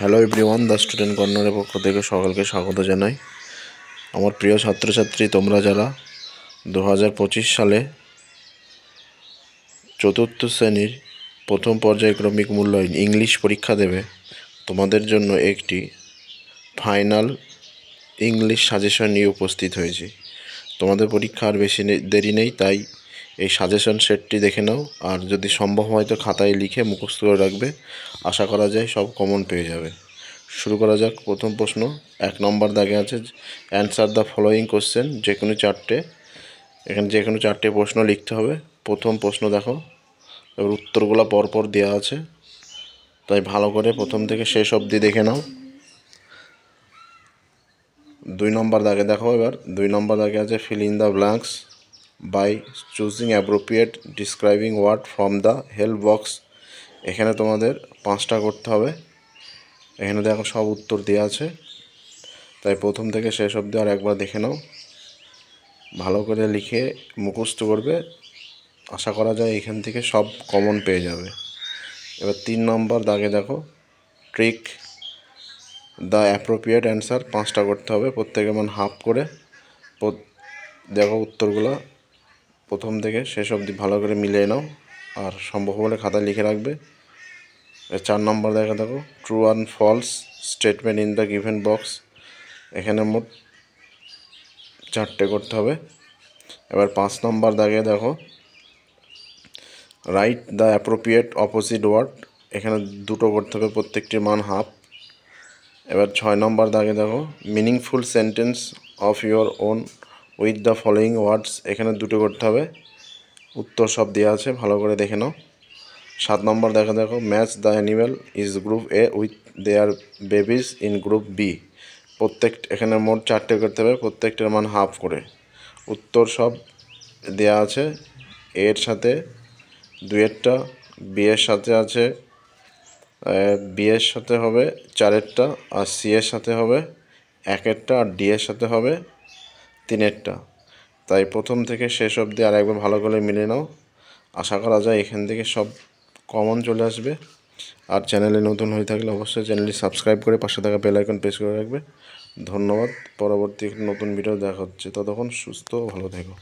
Hello everyone, the student কর্নারের পক্ষ থেকে সকলকে স্বাগত জানাই। আমার প্রিয় ছাত্রছাত্রী, তোমরা যারা 2025 সালে চতুর্থ শ্রেণীর প্রথম পর্যায়ক্রমিক মূল্যায়ন ইংলিশ পরীক্ষা দেবে, তোমাদের জন্য একটি ফাইনাল ইংলিশ সাজেশন নিয়ে উপস্থিত হয়েছি। তোমাদের পরীক্ষা আর বেশি দেরি নেই, তাই এই সাজেশন সেটটি দেখে নাও। আর যদি সম্ভব হয় তো খাতায় লিখে মুখস্থ করে রাখবে। আশা করা যায় সব কমন পেয়ে যাবে। শুরু করা যাক। প্রথম প্রশ্ন 1 নম্বর দাগে আছে, অ্যান্সার দ্য ফলোয়িং কোশ্চেন। এখানে যে কোনো চারটে প্রশ্ন লিখতে হবে। প্রথম প্রশ্ন দেখো, এবার উত্তরগুলো পরপর দেওয়া আছে, তাই ভালো করে প্রথম থেকে শেষ অবধি দেখে নাও। 2 নম্বর দাগে দেখো, এবার 2 নম্বর দাগে আছে fill in the blanks by choosing appropriate describing word from the help box. এখানে তোমাদের 5টা করতে হবে। এখানে দেখো সব উত্তর দেওয়া আছে, তাই প্রথম থেকে শেষ অবধি আর একবার দেখে নাও, ভালো করে লিখে মুখস্থ করবে। আশা করা যায় এখান থেকে সব কমন পেয়ে যাবে। এবার 3 নম্বর দাগে দেখো, ট্রিক দ্য অ্যাপ্রোপ্রিয়েট অ্যান্সার। 5টা করতে হবে, প্রত্যেকে হাফ করে। দেখো উত্তরগুলো প্রথম থেকে শেষ অবধি ভালো করে মিলিয়ে নাও, আর সম্ভব হলে খাতায় লিখে রাখবে। 4 নম্বর দেখো, true and false statement in the given box. এখানে মোট 4টে করতে হবে। এবার 5 নম্বর দাগে দেখো, write the appropriate opposite word. এখানে 2টো করতে হবে, প্রত্যেকটির মান হাফ। এবার 6 নম্বর দাগে দেখো, meaningful sentence of your own with the following words. এখানে 2টো করতে হবে, উত্তর সব দেওয়া আছে, ভালো করে দেখে নাও। 7 নম্বর দেখো, match the animal is group A with their babies in group B. এখানে মোট 4টে করতে হবে, প্রত্যেকটার মান হাফ করে। উত্তর সব দেওয়া আছে, এর সাথে 2এরটা, বি এর সাথে আছে, বি এর সাথে হবে 4এরটা, আর সি এর সাথে হবে 1এরটা, আর ডি এর সাথে হবে 3এরটা। তাই প্রথম থেকে শেষ অবধি আর একবার ভালো করে মিলে নাও। আশা করা যায় এখান থেকে সব কমন চলে আসবে। আর চ্যানেলে নতুন হয়ে থাকলে অবশ্যই চ্যানেলটি সাবস্ক্রাইব করে পাশে থাকা বেল আইকন প্রেস করে রাখবে। ধন্যবাদ। পরবর্তী নতুন ভিডিও দেখা হচ্ছে, ততক্ষণ সুস্থ ও ভালো থেকো।